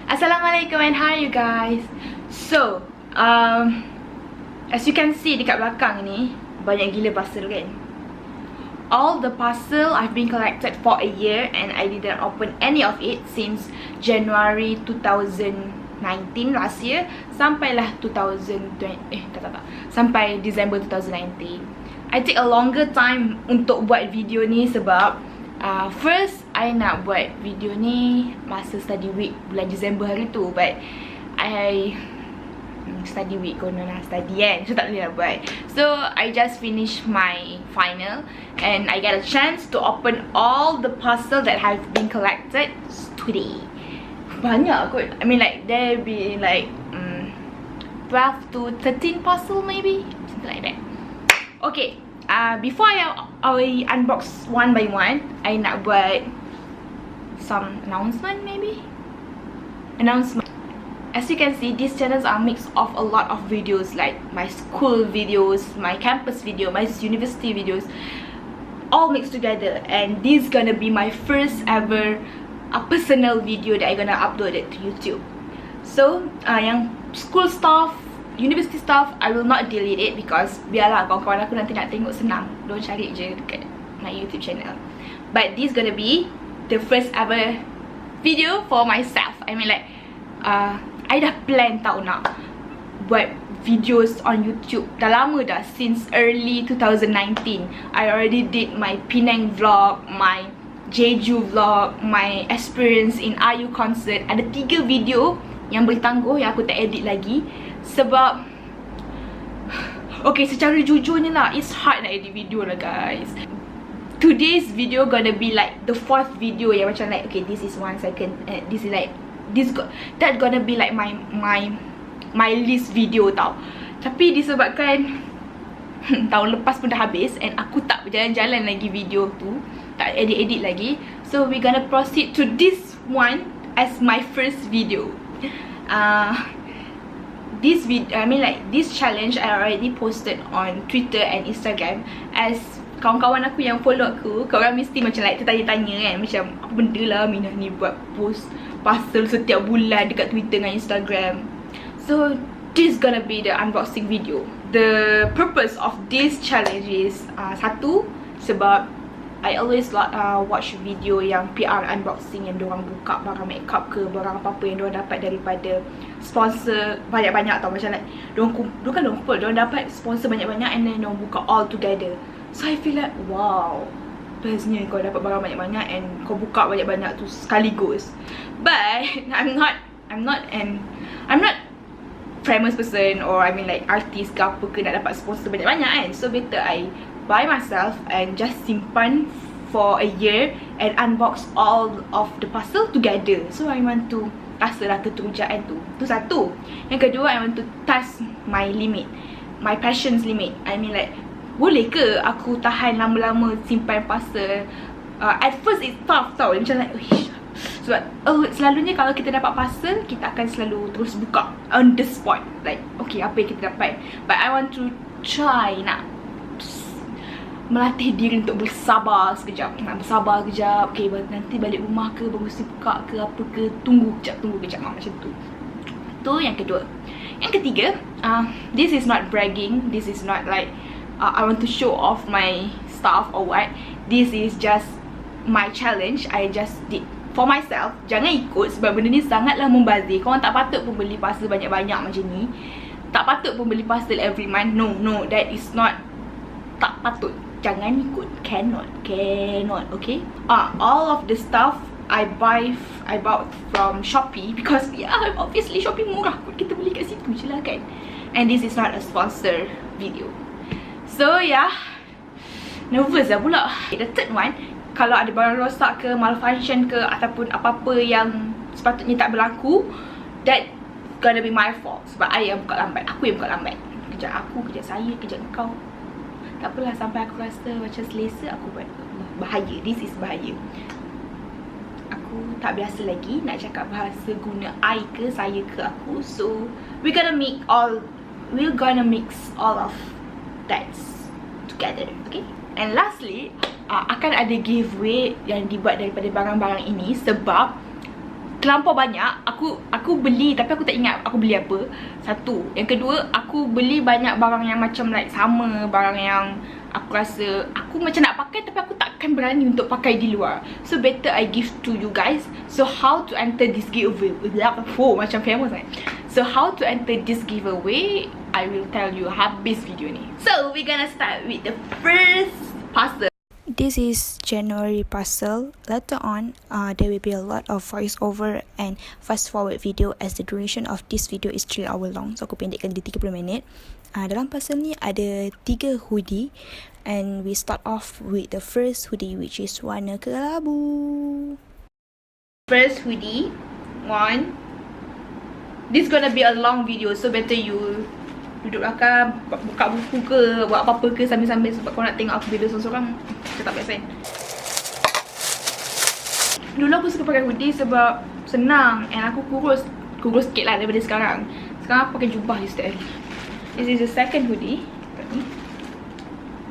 Assalamualaikum and hi you guys. So, as you can see dekat belakang ni, banyak gila parcel kan. All the parcel I've been collected for a year and I didn't open any of it since January 2019 last year sampailah 2020 sampai December 2019. I take a longer time untuk buat video ni sebab first I nak buat video ni masa study week bulan Disember hari tu, but I study week konon lah study kan, so tak boleh lah buat. So I just finished my final and I get a chance to open all the parcel that have been collected today. Banyak kot, I mean like there be like 12 to 13 parcel maybe, something like that. Okay, before I unbox one by one, I nak buat some announcement maybe. As you can see, these channels are mixed of a lot of videos like my school videos, my campus video, my university videos, all mixed together. And this is gonna be my first ever personal video that I gonna upload it to YouTube. So, yang school stuff, university stuff, I will not delete it because biarlah kawan-kawan aku nanti nak tengok senang. Diorang cari je dekat my YouTube channel. But this gonna be the first ever video for myself. I mean like, I dah plan tau nak buat videos on YouTube. Dah lama dah, since early 2019. I already did my Penang vlog, my Jeju vlog, my experience in IU concert. Ada 3 video yang boleh tangguh yang aku tak edit lagi. Sebab okay, secara jujurnya lah, it's hard nak edit video lah guys. Today's video gonna be like the 4th video yang macam like, okay, this is 1 second, this is like that gonna be like my list video tau. Tapi disebabkan tahun lepas pun dah habis and aku tak berjalan-jalan lagi video tu, tak edit-edit lagi, so we gonna proceed to this one as my first video. This challenge I already posted on Twitter and Instagram. As kawan-kawan aku yang follow aku, korang mesti macam like tertanya-tanya kan, macam apa benda lah Minah ni buat post parcel setiap bulan dekat Twitter dan Instagram. So this gonna be the unboxing video. The purpose of this challenge is satu, sebab I always watch video yang PR unboxing yang diorang buka barang makeup ke, barang apa-apa yang diorang dapat daripada sponsor banyak-banyak tau. Macam like diorang dapat sponsor banyak-banyak and then diorang buka all together. So I feel like wow, bestnya kau dapat barang banyak-banyak and kau buka banyak-banyak tu sekaligus. But I'm not famous person, or I mean like artist ke apa ke nak dapat sponsor banyak-banyak kan. So better I buy myself and just simpan for a year and unbox all of the parcel together. So I want to rasalah keterujaan tu. Tu satu. Yang kedua, I want to test my limit, my passions limit. I mean like, boleh ke aku tahan lama-lama simpan parcel? At first it's tough tau, macam like sebab selalunya kalau kita dapat parcel, kita akan selalu terus buka on the spot, like okay, apa yang kita dapat. But I want to try nak melatih diri untuk bersabar sekejap. Bersabar kejap, okay, nanti balik rumah ke baru buka ke apa ke, tunggu kejap macam tu. Tu yang kedua. Yang ketiga, this is not bragging, this is not like I want to show off my stuff or what. This is just my challenge I just did for myself. Jangan ikut sebab benda ni sangatlah membazir. Korang tak patut pun beli parcel banyak-banyak macam ni. Tak patut pun beli parcel every month. No, that is not, tak patut. Jangan ikut. Cannot, okay? All of the stuff I bought from Shopee because yeah, obviously Shopee murah kot, kita beli kat situ je lah kan. And this is not a sponsor video. So yeah, nervous lah pula. The third one, kalau ada barang rosak ke, malfunction ke, ataupun apa-apa yang sepatutnya tak berlaku, that gonna be my fault. Sebab I yang buka lambat, aku yang buka lambat. Kejap aku, kejap saya, kejap kau. Tak apalah, sampai aku rasa macam selesa aku buat. Bahaya, this is bahaya. Aku tak biasa lagi nak cakap bahasa guna I ke, saya ke, aku. So we're gonna mix all of that together, okay? And lastly, akan ada giveaway yang dibuat daripada barang-barang ini sebab terlampau banyak. Aku beli tapi aku tak ingat aku beli apa. Satu. Yang kedua, aku beli banyak barang yang macam like sama, barang yang aku rasa aku macam nak pakai tapi aku takkan berani untuk pakai di luar. So better I give to you guys. So how to enter this giveaway? Macam famous kan. So how to enter this giveaway, I will tell you habis video ni. So we're gonna start with the first puzzle. This is January puzzle. Later on, there will be a lot of voiceover and fast forward video as the duration of this video is 3 hour long. So aku pendekkan di 30 minit. Dalam puzzle ni ada 3 hoodie and we start off with the first hoodie which is warna kelabu. First hoodie, one. This gonna be a long video, so better you duduk belakang, buka buku ke, buat apa-apa ke sambil-sambil sebab kau nak tengok aku video seorang-seorang macam tak biasa kan. Dulu aku suka pakai hoodie sebab senang and aku kurus sikit lah daripada sekarang. Sekarang aku pakai jubah instead. This is the second hoodie.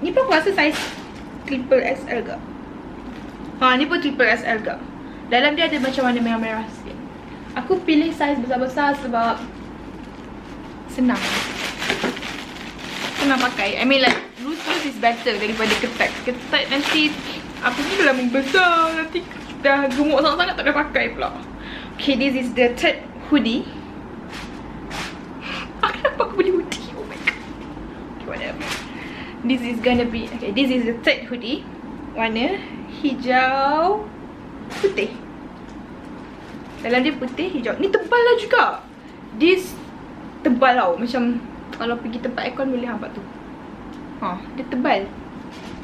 Ni pun aku rasa saiz triple XL ke. Ni pun triple XL ke. Dalam dia ada macam warna merah-merah sikit. Aku pilih saiz besar-besar sebab senang pakai. I mean like loose is better daripada ketat. Ketat nanti apa ni dah membesar, nanti dah gemuk sangat-sangat tak boleh pakai pula. Okay, this is the third hoodie. Kenapa aku beli hoodie? Oh my god. Okay, whatever. This is gonna be, okay, this is the third hoodie. Warna hijau putih. Dalam dia putih hijau. Ni tebal lah juga. This tebal tau. Macam kalau pergi tempat aircon boleh nampak tu. Dia tebal.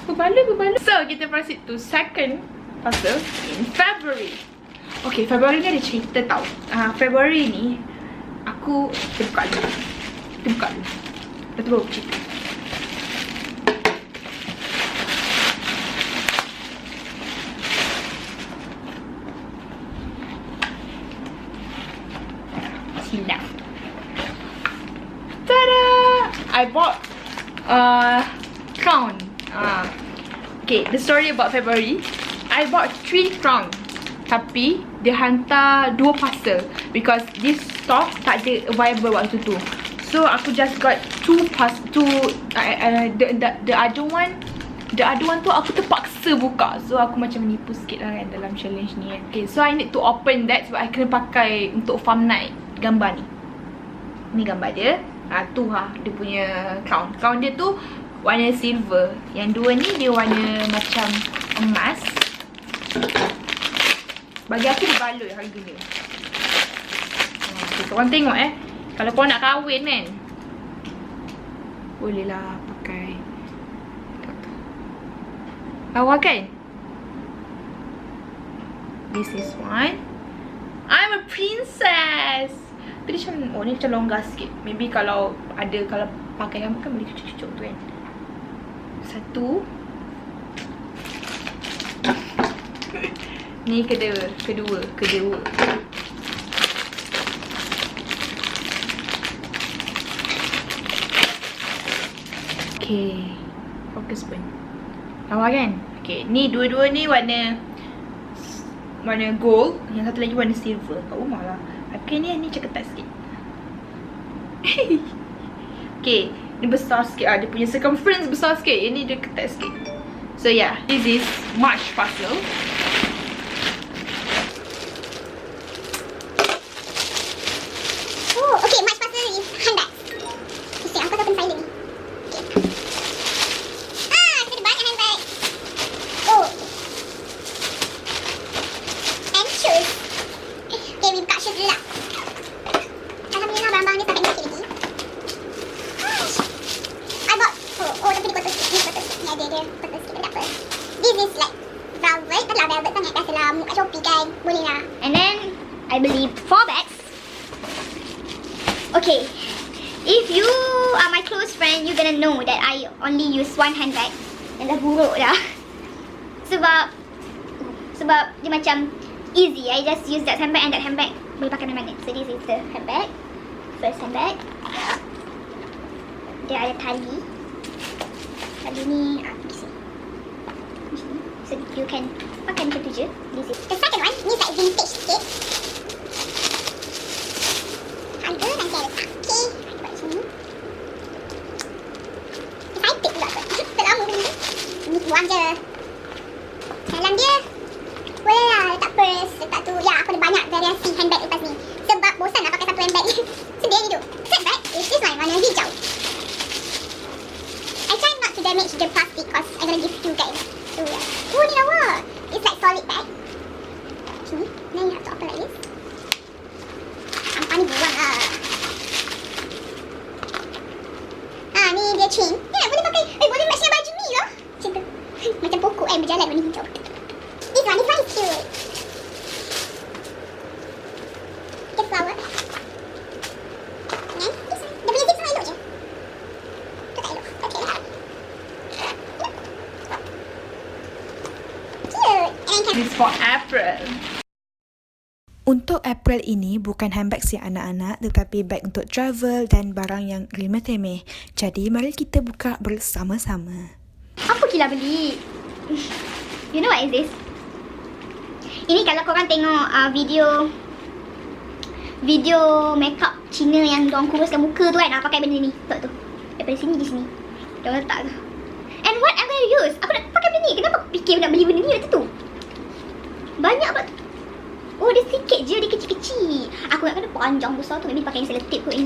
Berbala. So, kita proceed to second puzzle in February. Okay, February ni ada cerita tau. February ni aku buka dulu. Lepas tu baru cerita. Silap. Tada! I bought crown. Okay, the story about February. I bought 3 crown. Tapi dia hantar 2 parcel because this stock tak ada available waktu tu. So aku just got 2 the other one tu aku terpaksa buka. So aku macam menipu sikit lah kan dalam challenge ni. Okay, so I need to open that sebab I kena pakai untuk farm night gambar ni. Ni gambar dia. Tu dia punya crown. Crown dia tu warna silver. Yang dua ni dia warna macam emas. Bagi aku dia baloi harga dia. Korang tengok kalau korang nak kahwin kan, boleh lah pakai. Lawa kan? This is one. I'm a princess. Tapi dia macam, ni macam longgar sikit. Maybe kalau pakai gambar kan boleh cucuk-cucuk tu kan. Satu. Ni kedua. Okay, fokus pun. Lawa kan? Okay, ni dua-dua ni warna gold. Yang satu lagi warna silver. Kat rumah lah. Okay, ni macam ketat sikit. Okay, ni besar sikit lah. Dia punya circumference besar sikit. Yang ni dia ketat sikit. So yeah, this is March puzzle. Oh, okay, March puzzle is handbag. Mesti aku tak pernah ni. Kita ada banyak handbag. Oh. And shoes. Okay, we buka shoes dulu lah. Alhamdulillah barang-barang ni tak ada lagi. I bought, tapi dia kotor sikit. Ni kotor sikit. Ni ada dia kotor sikit, tak apa. This is like velvet. Tak lah velvet sangat. Biasalah kat Shopee kan. Boleh lah. And then, I beli 4 bags. Okay, if you are my close friend, you gonna know that I only use 1 handbag. Yang dah buruk dah. Sebab dia macam easy. I just use that handbag and that handbag boleh pakai mana-mana. So this is the handbag. First handbag. Dia ada tali. Tali ni pergi sini. So you can pakai macam tu je. This is the second one. Ni like vintage sikit. for April. Untuk April ini bukan handbag si anak-anak tetapi bag untuk travel dan barang yang remeh-temeh. Jadi mari kita buka bersama-sama. Apa Kila beli? You know what is this? Ini kalau korang tengok video makeup Cina yang diorang kuruskan muka tu kan, pakai benda ni. Tengok tu. Daripada sini di sini. Diorang letak tu. And what I'm gonna use? Aku nak pakai benda ni. Kenapa aku fikir nak beli benda ni waktu tu? Banyak apa tu? Oh, dia sikit je. Dia kecil-kecil. Aku nak kena panjang besar tu. Maybe pakai selotip kot ni.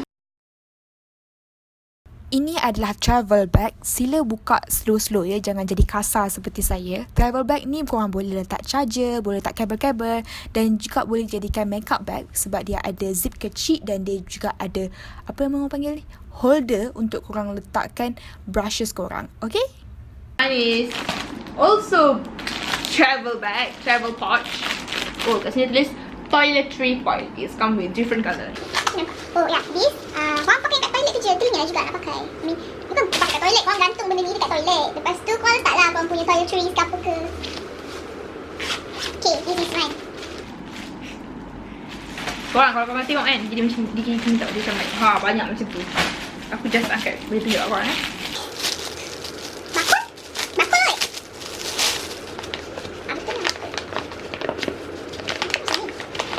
Ini adalah travel bag. Sila buka slow-slow ya. Jangan jadi kasar seperti saya. Travel bag ni korang boleh letak charger, boleh letak kabel-kabel dan juga boleh jadikan makeup bag sebab dia ada zip kecil dan dia juga ada apa yang orang panggil ni? Holder untuk korang letakkan brushes korang. Okay? Mine is also travel bag, travel pouch. Oh, kat sini tulis toiletry pouch. It's come with different colour. Oh ya, this korang pakai kat toilet tu je. Telinga juga nak pakai. I mean, bukan pakai kat toilet. Korang gantung benda ni dekat toilet. Lepas tu korang letaklah korang punya toiletries ke apa ke. Okay, this is mine. Korang, kalau korang tengok kan, jadi macam ni tak? Dia macam like, banyak macam tu. Aku just angkat, boleh tunjuk kat korang Bakul? Bakul! Betul lah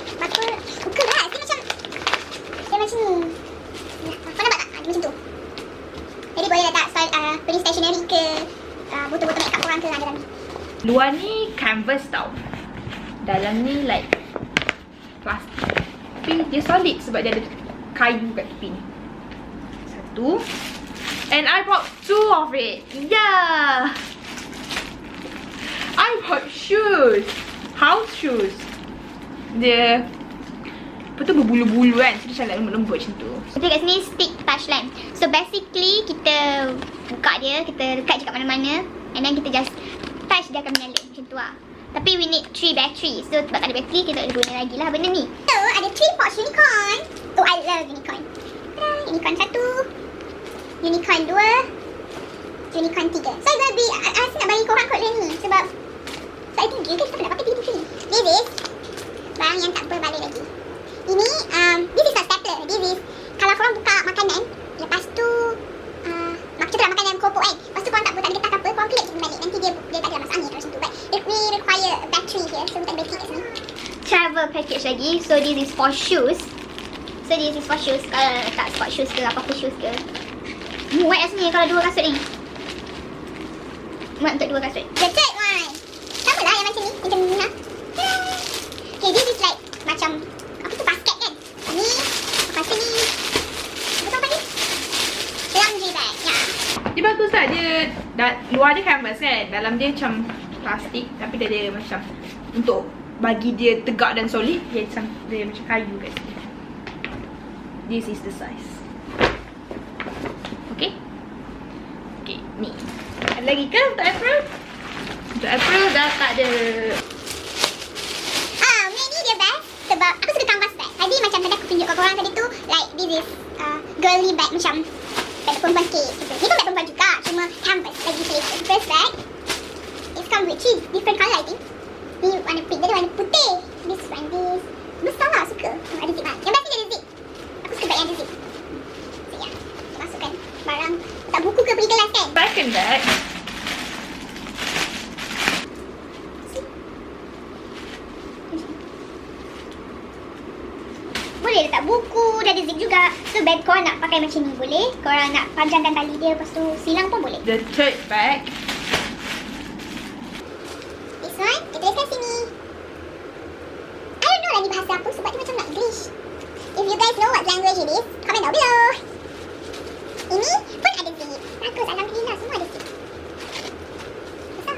bakul. Bukan lah, dia macam ni. Kau nampak tak? Dia macam tu. Jadi boleh letak beli stationery ke botol-botol makeup korang ke dalam ni. Luar ni canvas tau. Dalam ni like plastik. Tapi dia solid sebab dia ada kayu kat tepi ni. Satu. And I bought 2 of it. Yeah. I bought shoes. House shoes. Dia apa tu berbulu-bulu kan. So dia macam like lembut-lembut macam tu. Kita kat sini stick touch lamp. So basically kita buka dia, kita lekat je kat mana-mana and then kita just touch dia akan menyala macam tu lah. Tapi we need 3 battery. So sebab tak ada bateri kita tak boleh guna lagi lah benda ni. So ada 3 pouch unicorn. Oh I love unicorn. Unicorn 1, unicorn 2, unicorn 3. So I rasa nak bagi korang kot ni sebab saya 3 kan kita nak pakai 3. This is barang yang tak berbalik lagi. Ini this is a stapler. This is kalau korang buka makanan, lepas tu contohlah makanan keropok kan. Lepas tu korang tak ada getah apa, korang clip je balik. Nanti dia tak ada masuk angin macam tu. But we require a battery here. So we tak ada battery kat sini. Travel package lagi. So this is for shoes. Kalau letak sport shoes ke apa-apa shoes ke. Muat kat sini kalau 2 kasut ni. Muat untuk 2 kasut. The third one. Sama lah yang macam ni. Macam ni lah. Okay, this is like macam apa tu basket kan. Ni, lepas tu ni. Apa ni? Laundry bag. Ya. Dia bagus lah. Dia luar dia canvas kan. Dalam dia macam plastik. Tapi dia ada macam untuk bagi dia tegak dan solid. Dia macam kayu kat sini. This is the size. Okay. Okay, ni. Ada lagi ke untuk April? Untuk April dah tak ada. Ni dia bag. Sebab aku suka canvas bag. Tadi macam tadi aku tunjuk kat korang tadi tu. Like this is girly bag macam bag perempuan sikit gitu. Ni pun bag perempuan juga. Cuma canvas lagi selesa. First bag. It's come with 3 different colour I think. Ni warna pink. Dia warna putih. This one this. Besar lah suka. Ada zip lah. Yang best ni ada zip. Aku suka bag yang ada zip. So ya. Kita masukkan barang. Tak buku ke pergi kelas kan? Second bag. Boleh letak buku, dah ada zip juga. So bag korang nak pakai macam ni boleh. Korang nak panjangkan tali dia, lepas tu silang pun boleh. The third bag. This one, kita tuliskan sini. I don't know lah ni bahasa apa sebab dia macam nak English. If you guys know what language it is, comment down below. Ini pun ada zip. Bagus, alhamdulillah semua ada zip. Besar.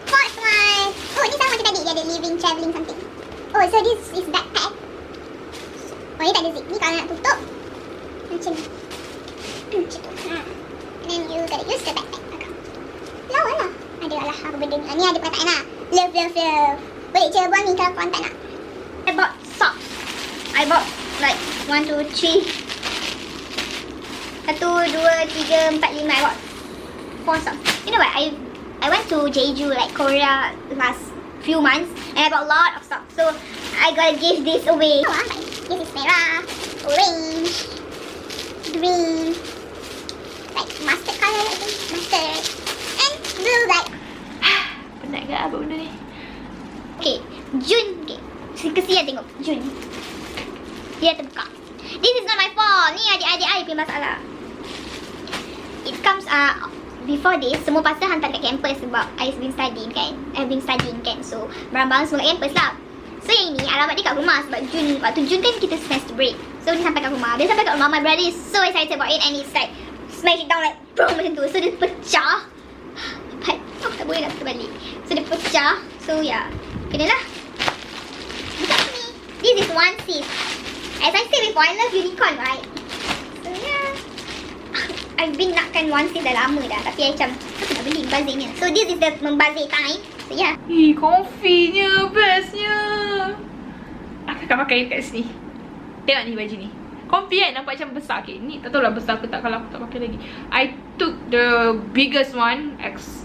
Fourth one. Oh, ni sama macam tadi. Dia ada living, travelling something. Oh, so this is backpack. Oh, ni tak ada zip. Ni kalau nak tutup macam ni. Macam tu. And then you gotta use the backpack. Lawa lah. Ada lah apa benda ni. Ni ada perkataan lah. Love, love, love. Boleh je buang ni kalau korang tak nak. I bought socks. I bought like 1, 2, 3. 1, 2, 3, 4, 5. I bought 4 socks. You know what? I went to Jeju, like Korea, last few months, and I got a lot of stuff. So I gotta give this away. This is merah, orange, green, like mustard color, I think. Mustard. And blue, like. Penat ke apa benda ni? Okay, Jun. Okay, kesian tengok Jun. Dia terbuka. This is not my fault. Ni adik-adik I punya masalah. It comes before this, semua pasal hantar kat campus sebab I've been studying kan. So barang-barang semua kat campus lah. So yang ni alamat dia kat rumah sebab waktu Jun kan kita semester break. So dia sampai kat rumah. My brother is so excited about it and it's like smash it down like boom macam tu. So dia pecah. But aku tak boleh nak terbalik. So dia pecah. So yeah, kenalah. Buka ni. This is one sis. As I said before, I love unicorn, right? So yeah, I've been nakkan one sis dah lama dah. Tapi I macam aku nak beli membazirnya. So this is the membazir time. So yeah. Comfy-nya, bestnya. Aku akan pakai kat sini. Tengok ni baju ni. Comfy kan? Nampak macam besar. Okay, ni tak tahu lah besar ke tak kalau aku tak pakai lagi. I took the biggest one, XL.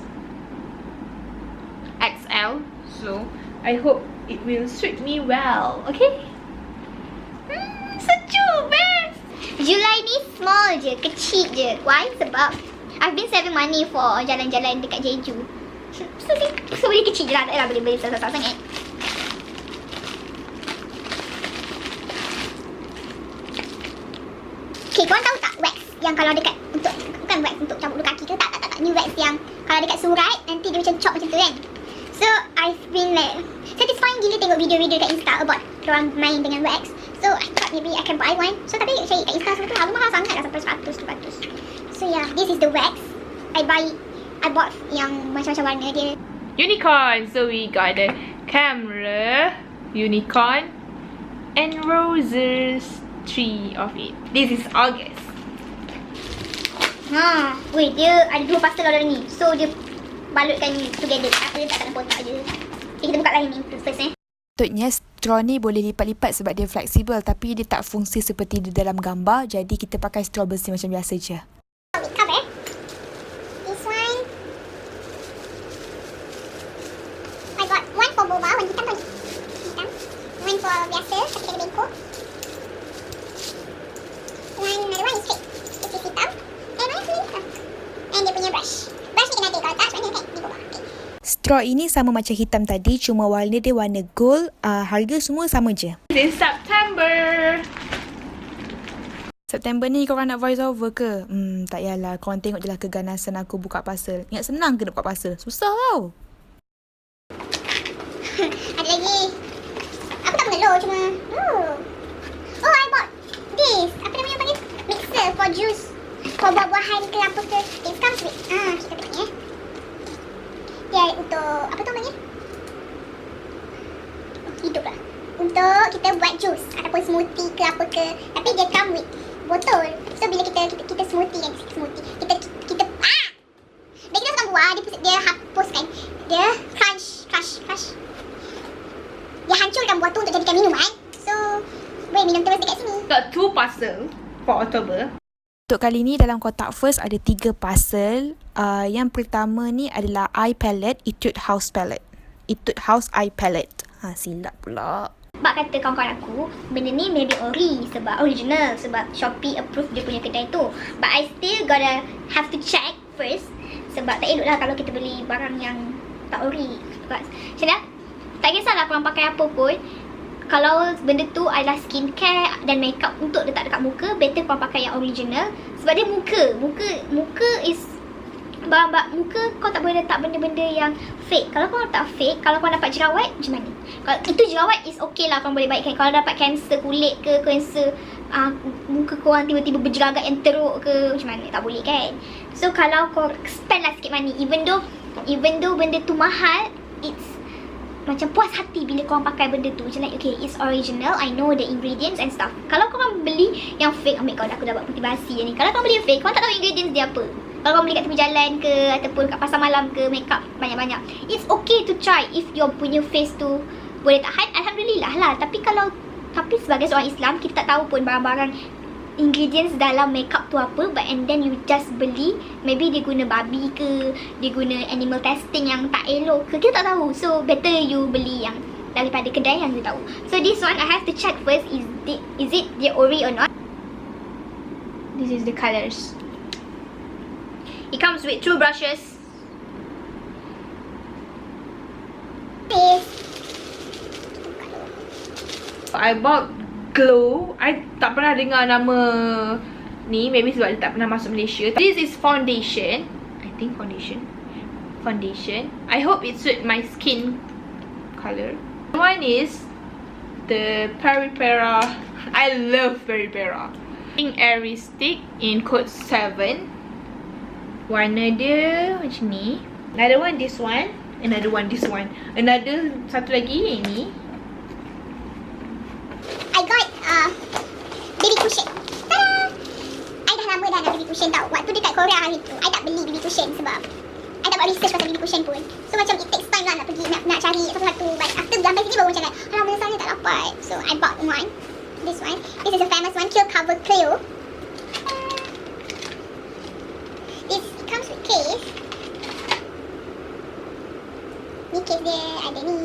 So I hope it will suit me well. Okay? Sejuk, best. July ni small je, kecil je. Why? Sebab I've been saving money for jalan-jalan dekat Jeju. So boleh kecil je lah. Tak lah boleh beli besar-besar sangat. Okay, korang tahu tak wax yang kalau dekat untuk, bukan wax untuk cabut bulu kaki ke? Tak. Ni wax yang kalau dekat surat nanti dia macam chop macam tu kan. So I've been like satisfying gila tengok video-video kat Insta about korang main dengan wax. So I thought maybe I can buy one. So tapi cari kat Insta semua tu harga mahal sangat dah, sampai 100-200. So yeah, this is the wax. I bought yang macam-macam warna dia. Unicorn. So we got the camera, unicorn, and roses. 3 of it. This is August. Wait, dia ada 2 pastel dalam ni. So dia balutkan together. Aku letak dalam kotak je. Okay, kita buka lain ni first Patutnya straw ni boleh lipat-lipat sebab dia fleksibel, tapi dia tak fungsi seperti di dalam gambar. Jadi kita pakai straw besi macam biasa je. Cover. This one. I got one for boba, one hitam. One for biasa, tapi ada bengkok. Another one is straight. This is hitam. And one is hitam. And dia punya brush. Brush ni kena ada kalau tak, sebab dia kan di bawah. Okay. Straw ini sama macam hitam tadi, cuma warna dia warna gold. Harga semua sama je. This is September. September ni korang nak voice over ke? Tak yalah. Korang tengok je lah keganasan aku buka parcel. Ingat senang ke nak buka parcel? Susah tau. Ada lagi. Aku tak mengeluh cuma. Oh, I bought this. Apa namanya panggil? Mixer for juice. For buah-buahan ke apa ke. It comes with. Kita tengok ni dia untuk apa tu panggil? Hidup lah. Untuk kita buat jus ataupun smoothie ke apa ke. Tapi dia come with botol. So bila kita smoothie kan, kita dia kita masukkan buah, dia hapuskan. Dia crush. Dia hancurkan buah tu untuk jadikan minuman. So boleh minum terus dekat sini. Got 2 parcel for October. Untuk kali ni dalam kotak first ada 3 parcel. Yang pertama ni adalah eye palette, Etude House eye palette. Silap pula. Sebab kata kawan-kawan aku, benda ni maybe original sebab Shopee approve dia punya kedai tu. But I still gotta have to check first. Sebab tak elok lah kalau kita beli barang yang tak ori. Macam mana? Tak kisahlah korang pakai apa pun. Kalau benda tu adalah skincare dan makeup untuk letak dekat muka, better korang pakai yang original. Sebab dia muka is barang muka kau tak boleh letak benda-benda yang fake. Kalau kau letak fake, kalau kau dapat jerawat, macam mana? Kalau itu jerawat is okay lah, kau boleh baikkan. Kalau dapat kanser kulit ke, kanser muka korang tiba-tiba berjeragat yang teruk ke, macam mana? Tak boleh kan? So kalau kau spend lah sikit money, even though benda tu mahal, it's macam puas hati bila korang pakai benda tu. Macam like, okay, it's original, I know the ingredients and stuff. Kalau korang beli yang fake, ambil kau dah aku dah buat putih basi ni. Kalau korang beli yang fake, korang tak tahu ingredients dia apa. Kalau korang beli kat tepi jalan ke, ataupun kat pasar malam ke, makeup banyak-banyak, it's okay to try if your punya face tu boleh tahan, alhamdulillah lah. Tapi sebagai seorang Islam, kita tak tahu pun barang-barang ingredients dalam makeup tu apa, but and then you just beli. Maybe dia guna babi ke, dia guna animal testing yang tak elok ke, kita tak tahu. So better you beli yang daripada kedai yang you tahu. So this one I have to check first, is it the ori or not. This is the colors. It comes with 2 brushes. I bought Glow. I tak pernah dengar nama ni, maybe sebab dia tak pernah masuk Malaysia. This is foundation. I think foundation. I hope it suit my skin color. One is the Peripera. I love Peripera. Airy stick in code 7. Warna dia macam ni. Another one this one. Another one this one. Another satu lagi yang ni. I got baby cushion. Tada! I dah lama dah nak baby cushion tau. Waktu dekat Korea hari tu, I tak beli baby cushion sebab I tak buat research pasal baby cushion pun. So macam it takes time lah nak pergi nak cari satu-satu. But after sampai sini baru macam like, alah menyesal tak dapat. So I bought one. This one. This is a famous one, Kill Cover Cleo. It comes with case. Ni case dia, ada ni.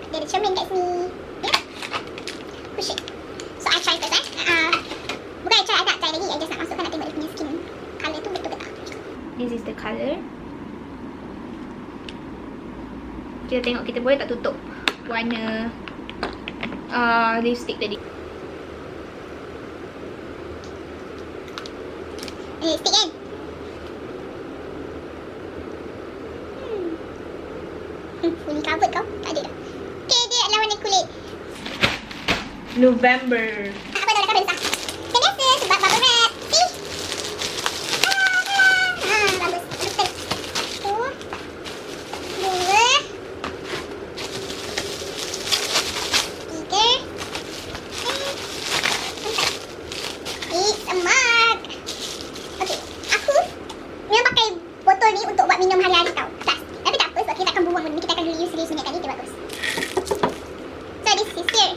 Dia ada cermin kat sini. Yeah. Push it. So I try first bukan I try, I tak try lagi. I just nak masukkan, nak tengok dia punya skin colour tu betul ke tak. This is the color. Kita tengok kita boleh tak tutup warna lipstick tadi. Lipstick kan? Fully covered kau? Tak ada dah. Okay, dia adalah warna kulit. November. Apa dah cover besar? Macam biasa sebab bubble wrap. See? Bagus. Betul. 1, 2, 3, 4. It's a mug. Okay, aku memang pakai botol ni untuk buat minum hari-hari tau. Tapi tak apa sebab kita akan buang benda ni. Kita akan reuse minyak tadi, dia bagus. So this is here.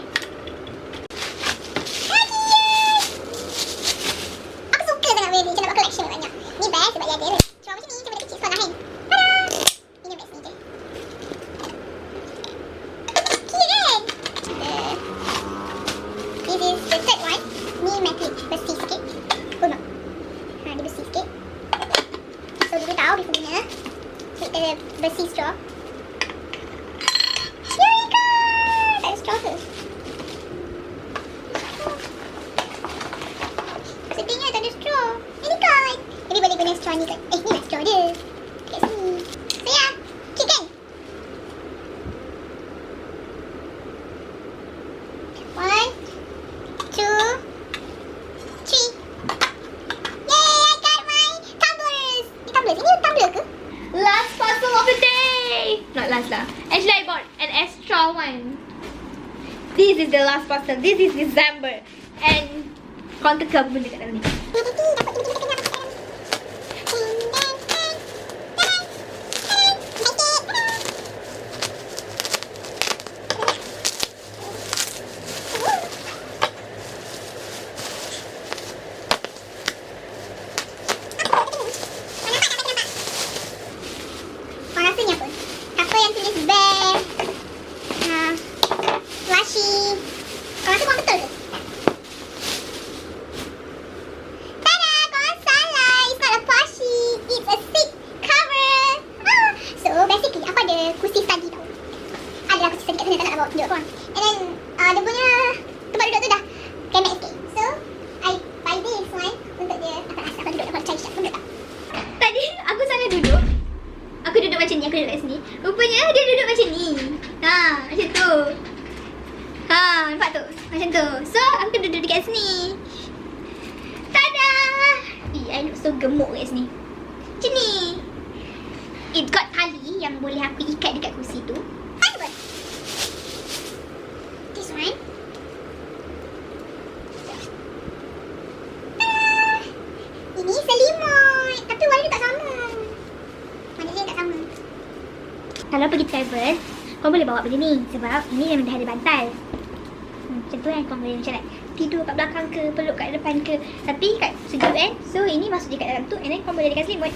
Aku suka sangat benda ni. Macam nak buat collection banyak. Ni best sebab dia ada. Cuma macam ni, macam benda kecil sekolah kan. Tada! Ini best ni je. Cute kan? This is the third one. Ni metallic, bersih sikit. Oh no. Dia bersih sikit. So dia tahu dia punya. Kita bersih straw. Eureka! Tak ada straw ke? Sedihnya tak ada straw. Ini kan. Jadi boleh guna straw ni kot. Ni lah straw dia. Kat sini. So ya, cute kan? One, two, three. Yay! I got my tumblers. Ni tumblers. Ini tumbler ke? Last parcel of the day. Not last lah. Actually, I bought an extra one. This is the last parcel. This is December. And kau teka apa benda kat dalam ni. Kau rasanya apa? Apa yang tulis bear? Washi. Kau rasa korang betul ke? Tada! Korang salah. It's not a plushie. It's a seat cover. So basically aku ada kursi study tau. Adalah kursi study kat sana. Tak nak bawa tunjuk korang. And then dia punya tempat duduk tu dah kemek sikit. So I buy this one untuk dia. Aku duduk. Aku cari siap. Kau duduk tak? Tadi aku salah duduk. Aku duduk macam ni, aku duduk kat sini. Rupanya dia duduk macam ni. Macam tu. Nampak tu? Macam tu. So, aku duduk dekat sini. Tada! I look so gemuk kat sini. Macam ni. It got tali yang boleh aku ikat dekat kursi tu. Apa? This one. Ini selimut. Tapi warna tak sama. Warna dia tak sama. Kalau pergi travel, kau boleh bawa benda ni. Sebab ini memang dah ada bantal. Macam tu kan, korang boleh macam like tidur kat belakang ke, peluk kat depan ke. Tapi kat sejuk kan, so ini masuk je kat dalam tu. And then korang boleh jadikan selimut.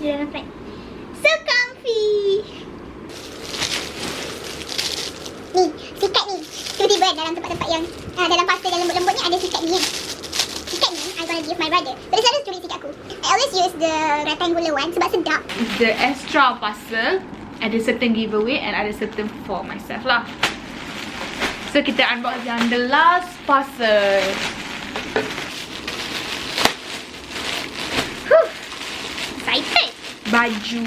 Tidur dalam flight. So comfy. Ni, sikat ni. Tiba-tiba dalam tempat-tempat yang dalam pasal yang lembut-lembut ni ada sikat ni kan. Sikat ni I'm gonna give my brother. But dia selalu curi sikat aku. I always use the rectangular one sebab sedap. The extra parcel ada certain giveaway and ada certain for myself lah. So kita unbox yang the last parcel. Excited. Baju.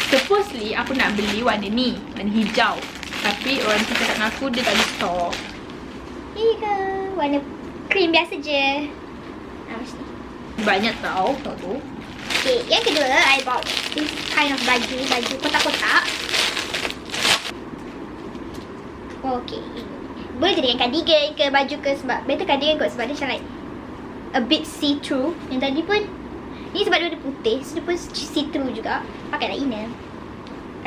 Supposedly aku nak beli warna ni, warna hijau. Tapi orang tu cakap dengan aku dia tak ada stok. Ini ke warna cream biasa je. Macam ni. Banyak tau tu. Okay, yang kedua I bought this kind of baju kotak-kotak. Okay. Boleh jadikan cardigan ke, baju ke, sebab better cardigan kot sebab dia macam like a bit see-through. Yang tadi pun ni sebab dia ada putih, so dia pun see-through juga. Pakai lah inner.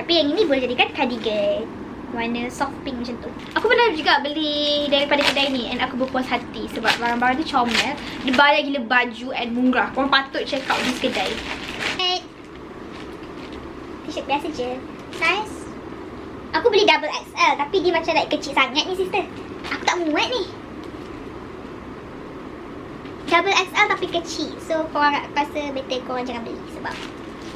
Tapi yang ini boleh jadikan cardigan warna soft pink macam tu. Aku pernah juga beli daripada kedai ni and aku berpuas hati sebab barang-barang dia comel. Dia bayar gila baju and murah. Korang patut check out this kedai. T-shirt biasa je. Size aku beli double XL tapi dia macam like kecil sangat ni sister. Aku tak muat ni. Double XL tapi kecil. So korang rasa better korang jangan beli sebab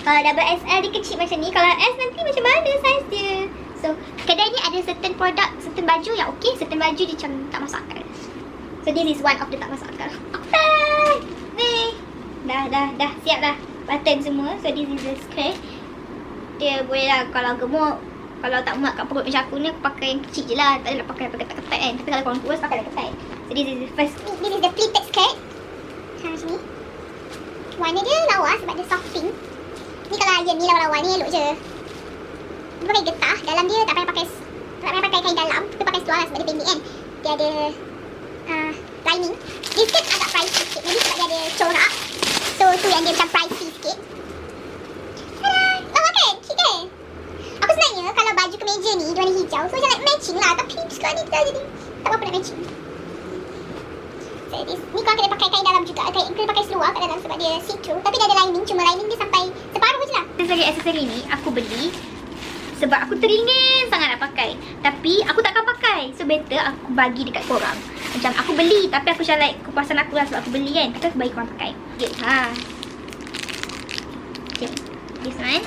kalau double XL dia kecil macam ni, kalau S nanti macam mana size dia. So kedai ni ada certain produk, certain baju yang okay, certain baju dia macam tak masuk akal. So this is one of the tak masuk akal. Okay. Ni. Dah siap dah. Button semua. So this is the skirt. Dia boleh lah kalau gemuk, kalau tak muat kat perut macam aku ni, aku pakai yang kecil je lah. Tak ada nak pakai ketat-ketat kan. Tapi kalau korang kurus, pakai yang ketat. So this is the first. This is the pleated skirt. Macam ni. Warna dia lawa sebab dia soft pink. Ni kalau Aryan ni lawa-lawa ni elok je. Dia pakai getah. Dalam dia tak payah pakai kain dalam. Kita pakai seluar sebab dia pendek kan. Dia ada lining. This skirt agak pricey sikit. Maybe sebab dia ada corak. So tu yang dia macam pricey sikit. Tada! Lawa kan? Cute kan? Aku sebenarnya kalau baju kemeja ni dia warna hijau, so macam like matching lah. Tapi sekarang ni kita jadi tak apa nak matching. So this, ni korang kena pakai kain dalam juga. Kena pakai seluar kat dalam sebab dia see-through. Tapi dia ada lining. Cuma lining dia sampai separuh je lah. Aksesori ni aku beli sebab aku teringin sangat nak pakai. Tapi aku takkan pakai. So better aku bagi dekat korang. Macam aku beli tapi aku macam like kepuasan aku lah sebab aku beli kan. Tapi aku bagi korang pakai. Okay. Okay. This one.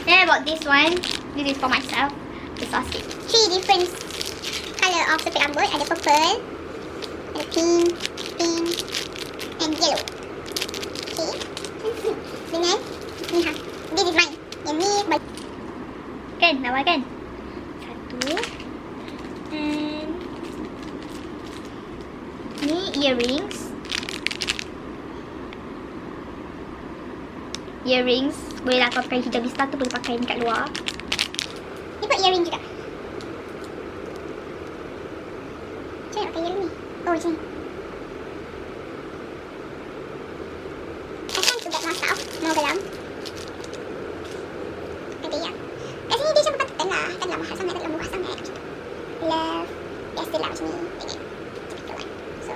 Then I bought this one. This is for myself. The sausage. 3 different colour of sepit rambut. Ada purple, ada pink, and yellow. Okay. Dengan ni ha. This is mine. Yang ni kan, lawa kan? Satu. And ni earrings. Earrings boleh lah kau pakai hijab vista tu, boleh pakai ni kat luar. Ni pun earring juga. Macam mana pakai earring ni? Oh macam ni. Akan juga masak. Mau gelam. Ada yang kat sini dia macam patutkan lah. Taklah mahal sangat, taklah murah sangat. Macam tu. Love. Biasa lah macam ni. Tengok. Macam tu lah. So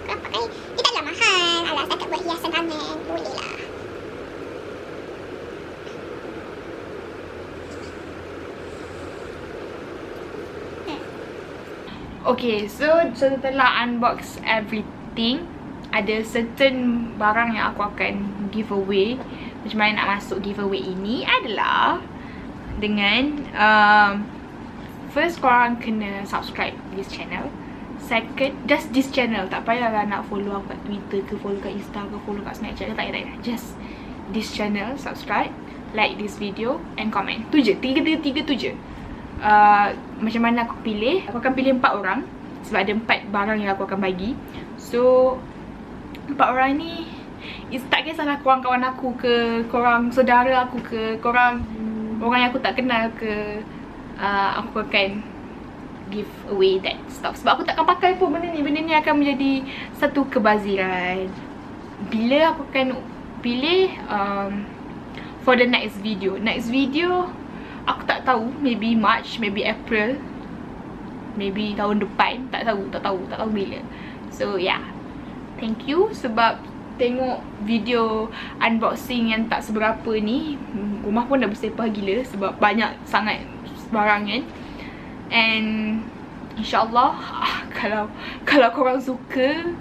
korang pakai. Dia taklah mahal. Alah setakat buat hiasan tangan. Boleh lah. Okay, so setelah unbox everything, ada certain barang yang aku akan give away. Macam mana nak masuk giveaway ini adalah dengan first korang kena subscribe this channel. Second, just this channel. Tak payahlah nak follow aku kat Twitter ke, follow kat Insta ke, follow kat Snapchat ke, tak payah. Just this channel, subscribe, like this video and comment. Tu je, tiga tu je. Macam mana aku pilih? Aku akan pilih 4 orang sebab ada 4 barang yang aku akan bagi. So 4 orang ni tak kisahlah korang kawan aku ke, korang saudara aku ke, korang orang yang aku tak kenal ke, aku akan give away that stuff. Sebab aku takkan pakai pun benda ni. Benda ni akan menjadi satu kebaziran. Bila aku akan pilih for the next video. Next video aku tak tahu, maybe March, maybe April. maybe tahun depan, tak tahu bila. So yeah, thank you sebab tengok video unboxing yang tak seberapa ni. Rumah pun dah bersepah gila sebab banyak sangat barang kan. And InsyaAllah kalau korang suka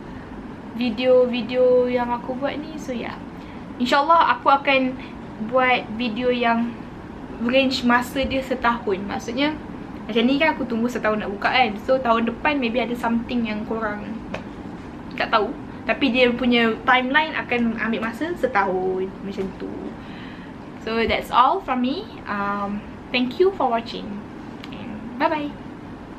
video-video yang aku buat ni, so yeah, InsyaAllah aku akan buat video yang range masa dia setahun. Maksudnya macam ni kan aku tunggu setahun nak buka kan. So tahun depan maybe ada something yang korang tak tahu, tapi dia punya timeline akan ambil masa setahun macam tu. So that's all from me. Thank you for watching and bye bye.